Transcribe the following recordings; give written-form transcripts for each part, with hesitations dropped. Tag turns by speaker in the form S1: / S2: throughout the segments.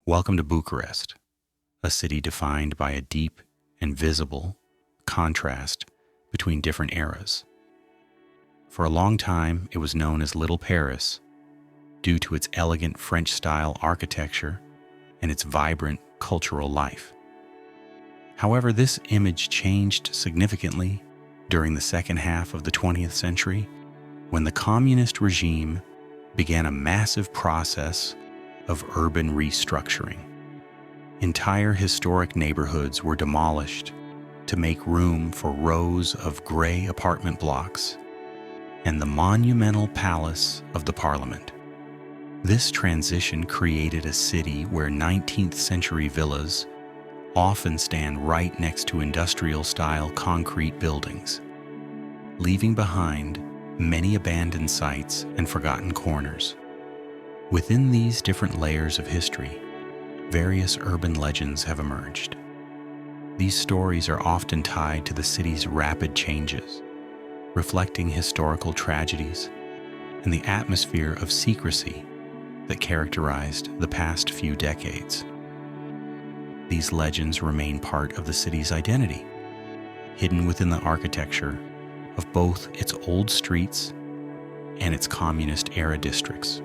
S1: Welcome to Bucharest, a city defined by a deep and visible contrast between different eras. For a long time, it was known as Little Paris due to its elegant French-style architecture and its vibrant cultural life. However, this image changed significantly during the second half of the 20th century when the communist regime began a massive process of urban restructuring. Entire historic neighborhoods were demolished to make room for rows of gray apartment blocks and the monumental palace of the parliament. This transition created a city where 19th century villas often stand right next to industrial-style concrete buildings, leaving behind many abandoned sites and forgotten corners. Within these different layers of history, various urban legends have emerged. These stories are often tied to the city's rapid changes, reflecting historical tragedies and the atmosphere of secrecy that characterized the past few decades. These legends remain part of the city's identity, hidden within the architecture of both its old streets and its communist-era districts.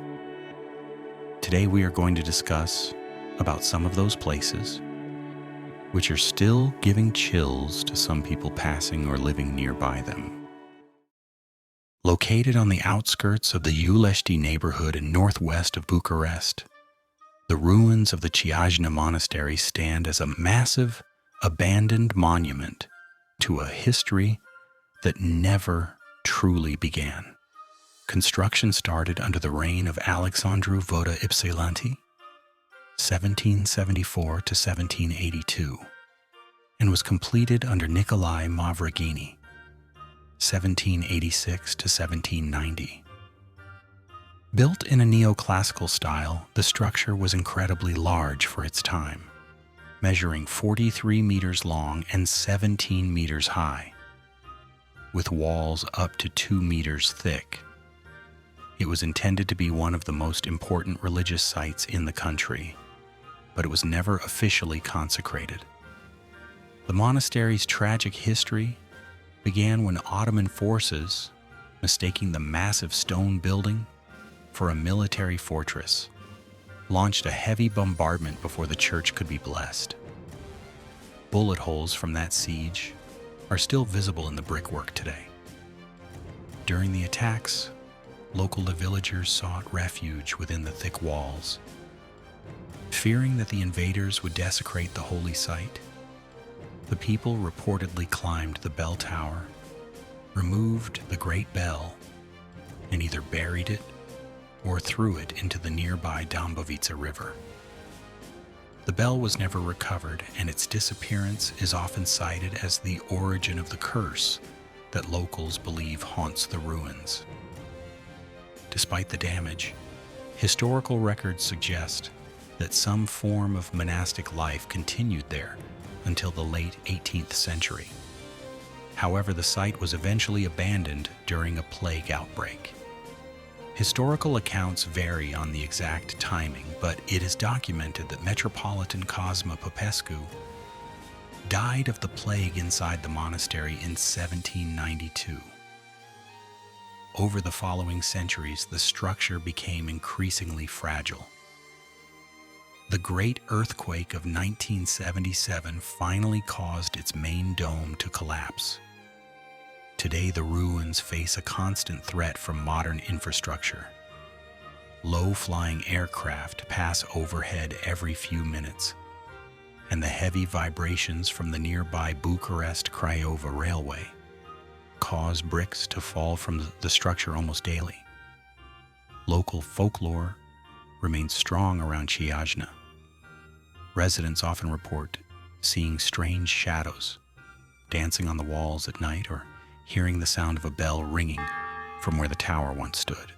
S1: Today we are going to discuss about some of those places which are still giving chills to some people passing or living nearby them. Located on the outskirts of the Ulești neighborhood in northwest of Bucharest, the ruins of the Chiajna Monastery stand as a massive, abandoned monument to a history that never truly began. Construction started under the reign of Alexandru Voda Ipsilanti, 1774 to 1782, and was completed under Nicolae Mavroghini, 1786 to 1790. Built in a neoclassical style, the structure was incredibly large for its time, measuring 43 meters long and 17 meters high, with walls up to 2 meters thick. It was intended to be one of the most important religious sites in the country, but it was never officially consecrated. The monastery's tragic history began when Ottoman forces, mistaking the massive stone building for a military fortress, launched a heavy bombardment before the church could be blessed. Bullet holes from that siege are still visible in the brickwork today. During the attacks, local villagers sought refuge within the thick walls. Fearing that the invaders would desecrate the holy site, the people reportedly climbed the bell tower, removed the great bell, and either buried it or threw it into the nearby Dâmbovița river. The bell was never recovered, and its disappearance is often cited as the origin of the curse that locals believe haunts the ruins. Despite the damage, historical records suggest that some form of monastic life continued there until the late 18th century. However, the site was eventually abandoned during a plague outbreak. Historical accounts vary on the exact timing, but it is documented that Metropolitan Cosma Popescu died of the plague inside the monastery in 1792. Over the following centuries, the structure became increasingly fragile. The Great Earthquake of 1977 finally caused its main dome to collapse. Today, the ruins face a constant threat from modern infrastructure. Low-flying aircraft pass overhead every few minutes, and the heavy vibrations from the nearby Bucharest-Craiova railway cause bricks to fall from the structure almost daily. Local folklore remains strong around Chiajna. Residents often report seeing strange shadows, dancing on the walls at night, or hearing the sound of a bell ringing from where the tower once stood.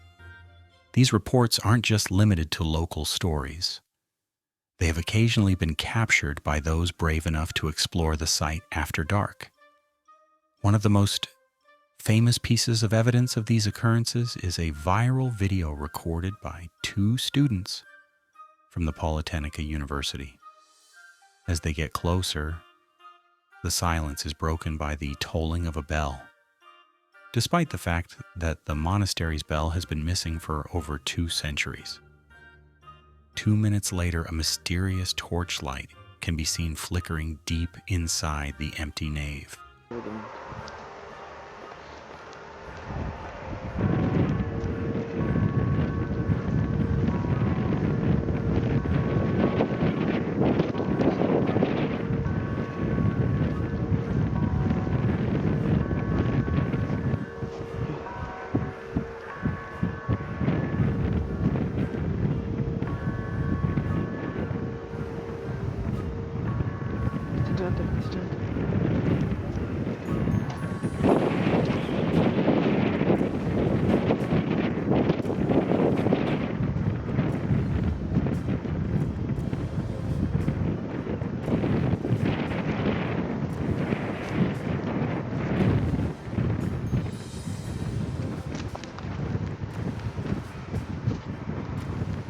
S1: These reports aren't just limited to local stories. They have occasionally been captured by those brave enough to explore the site after dark. One of the most famous pieces of evidence of these occurrences is a viral video recorded by two students from the Polytechnica University. As they get closer, the silence is broken by the tolling of a bell, despite the fact that the monastery's bell has been missing for over 2 centuries. 2 minutes later, a mysterious torchlight can be seen flickering deep inside the empty nave.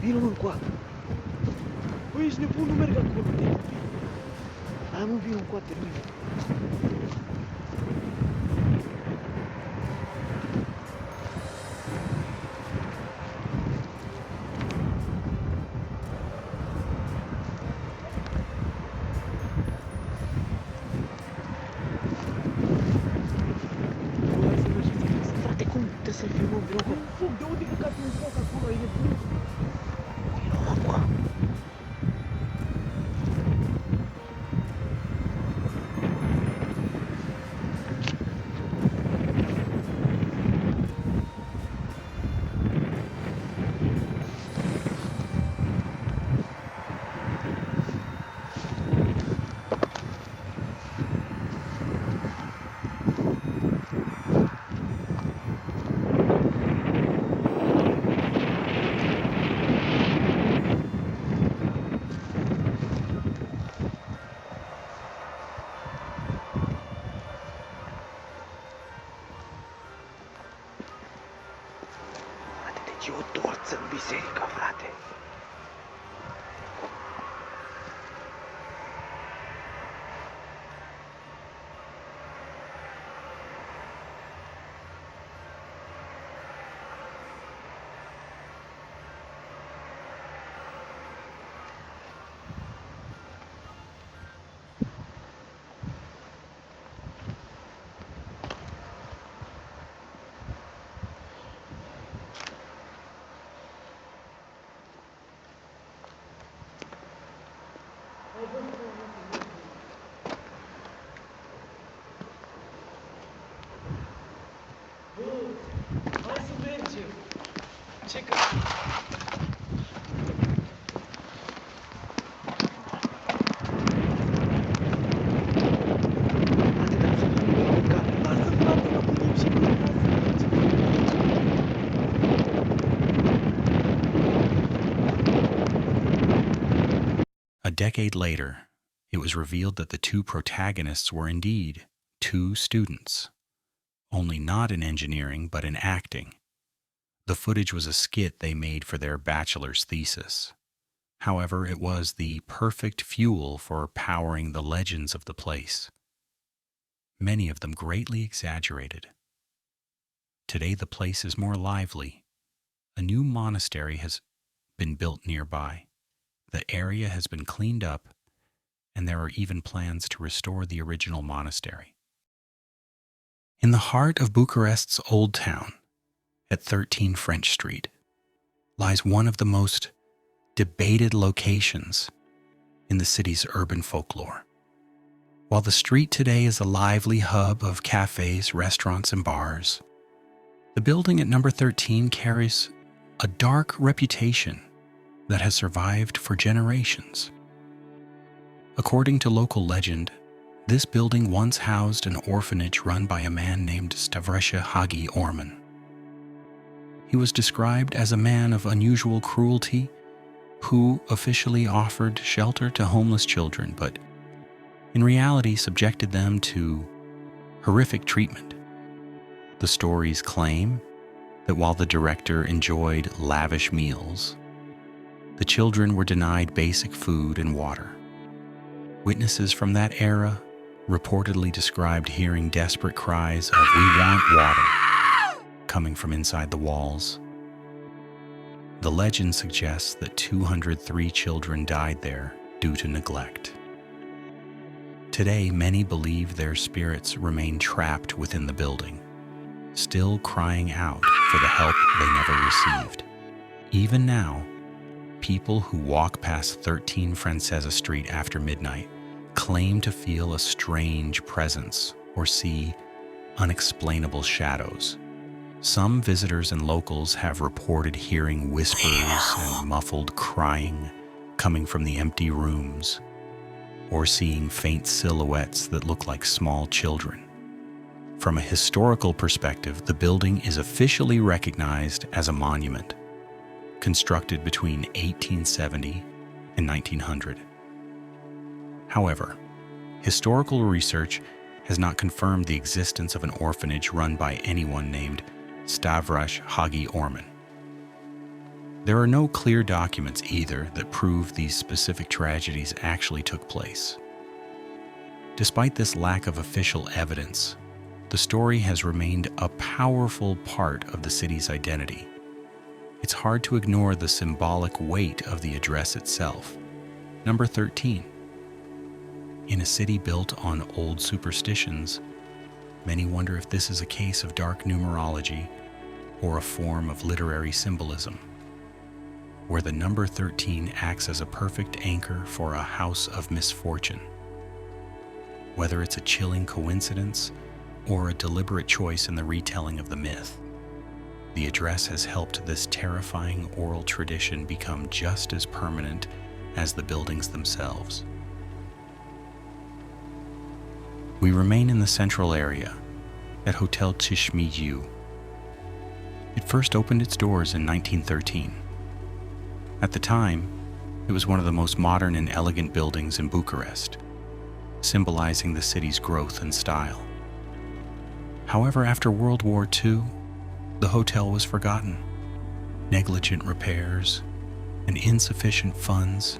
S2: Vino mă încoa. Băi, ești nebun, nu merg acolo. Hai mă, vino încoate, nu. Frate, cum trebuie să-l filmăm? Vino acolo. De unde căcați un foc acolo? E nebun. Vino mă încoa. Deci e o torță în biserică, frate. Hai să mergem! Ce că...
S1: A decade later, it was revealed that the 2 protagonists were indeed 2 students, only not in engineering but in acting. The footage was a skit they made for their bachelor's thesis. However, it was the perfect fuel for powering the legends of the place. Many of them greatly exaggerated. Today the place is more lively. A new monastery has been built nearby. The area has been cleaned up, and there are even plans to restore the original monastery. In the heart of Bucharest's Old Town, at 13 French Street, lies one of the most debated locations in the city's urban folklore. While the street today is a lively hub of cafes, restaurants, and bars, the building at number 13 carries a dark reputation that has survived for generations. According to local legend, this building once housed an orphanage run by a man named Stavarache Hagi Orman. He was described as a man of unusual cruelty who officially offered shelter to homeless children, but in reality subjected them to horrific treatment. The stories claim that while the director enjoyed lavish meals, The children were denied basic food and water. Witnesses from that era reportedly described hearing desperate cries of "We want water" coming from inside the walls. The legend suggests that 203 children died there due to neglect. Today, many believe their spirits remain trapped within the building, still crying out for the help they never received. Even now, people who walk past 13 Francesa Street after midnight claim to feel a strange presence or see unexplainable shadows. Some visitors and locals have reported hearing whispers and muffled crying coming from the empty rooms, or seeing faint silhouettes that look like small children. From a historical perspective, the building is officially recognized as a monument, constructed between 1870 and 1900. However, historical research has not confirmed the existence of an orphanage run by anyone named Stavarache Hagi Orman. There are no clear documents either that prove these specific tragedies actually took place. Despite this lack of official evidence, the story has remained a powerful part of the city's identity. It's hard to ignore the symbolic weight of the address itself. Number 13. In a city built on old superstitions, many wonder if this is a case of dark numerology or a form of literary symbolism, where the number 13 acts as a perfect anchor for a house of misfortune. Whether it's a chilling coincidence or a deliberate choice in the retelling of the myth, the address has helped this terrifying oral tradition become just as permanent as the buildings themselves. We remain in the central area at Hotel Cismigiu. It first opened its doors in 1913. At the time, it was one of the most modern and elegant buildings in Bucharest, symbolizing the city's growth and style. However, after World War II, the hotel was forgotten. Negligent repairs and insufficient funds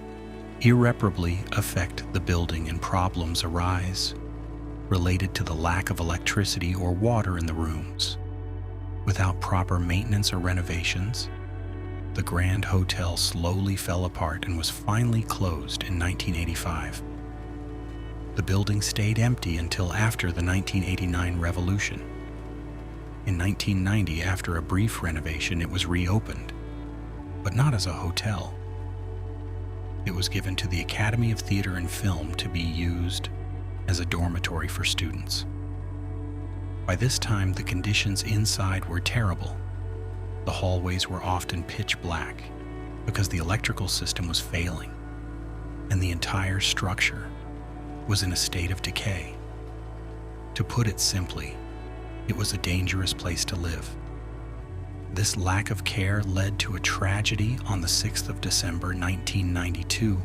S1: irreparably affect the building, and problems arise related to the lack of electricity or water in the rooms. Without proper maintenance or renovations, the Grand Hotel slowly fell apart and was finally closed in 1985. The building stayed empty until after the 1989 revolution. In 1990, after a brief renovation, it was reopened, but not as a hotel. It was given to the Academy of Theatre and Film to be used as a dormitory for students. By this time, the conditions inside were terrible. The hallways were often pitch black because the electrical system was failing, and the entire structure was in a state of decay. To put it simply, it was a dangerous place to live. This lack of care led to a tragedy on the 6th of December 1992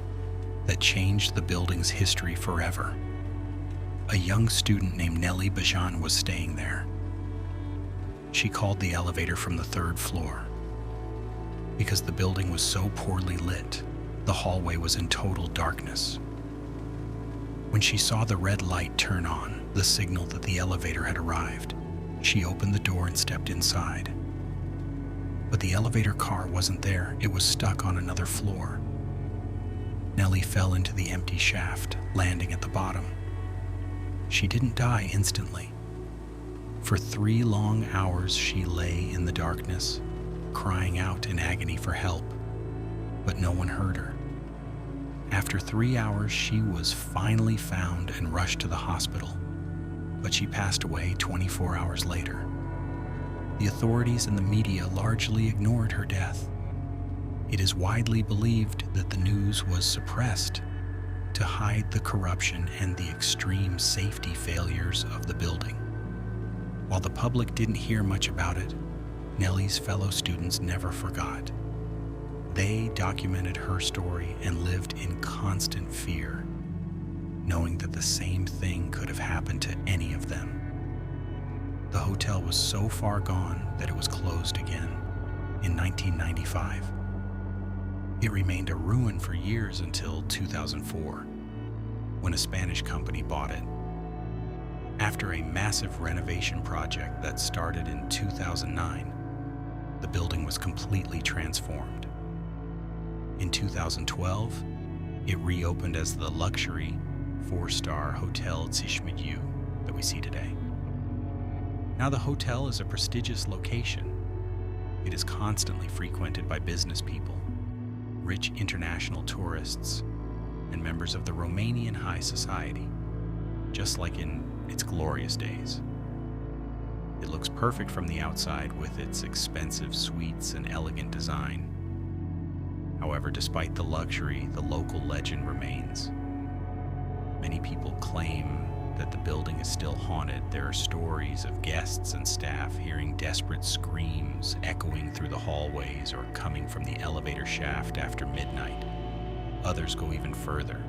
S1: that changed the building's history forever. A young student named Nelly Bajan was staying there. She called the elevator from the 3rd floor. Because the building was so poorly lit, the hallway was in total darkness. When she saw the red light turn on, the signal that the elevator had arrived, she opened the door and stepped inside. But the elevator car wasn't there. It was stuck on another floor. Nelly fell into the empty shaft, landing at the bottom. She didn't die instantly. For 3 long hours, she lay in the darkness, crying out in agony for help, but no one heard her. After 3 hours, she was finally found and rushed to the hospital, but she passed away 24 hours later. The authorities and the media largely ignored her death. It is widely believed that the news was suppressed to hide the corruption and the extreme safety failures of the building. While the public didn't hear much about it, Nelly's fellow students never forgot. They documented her story and lived in constant fear, knowing that the same thing could have happened to any of them. The hotel was so far gone that it was closed again in 1995. It remained a ruin for years until 2004, when a Spanish company bought it. After a massive renovation project that started in 2009, the building was completely transformed. In 2012, it reopened as the luxury 4-star Hotel Cismigiu that we see today. Now the hotel is a prestigious location. It is constantly frequented by business people, rich international tourists, and members of the Romanian high society, just like in its glorious days. It looks perfect from the outside with its expensive suites and elegant design. However, despite the luxury, the local legend remains. Many people claim that the building is still haunted. There are stories of guests and staff hearing desperate screams echoing through the hallways or coming from the elevator shaft after midnight. Others go even further,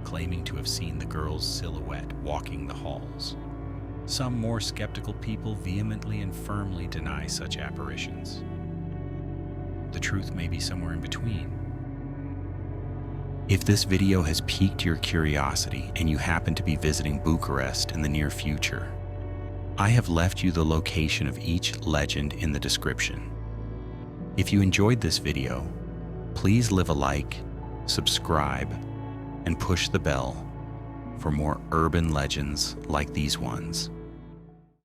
S1: claiming to have seen the girl's silhouette walking the halls. Some more skeptical people vehemently and firmly deny such apparitions. The truth may be somewhere in between. If this video has piqued your curiosity and you happen to be visiting Bucharest in the near future, I have left you the location of each legend in the description. If you enjoyed this video, please leave a like, subscribe, and push the bell for more urban legends like these ones.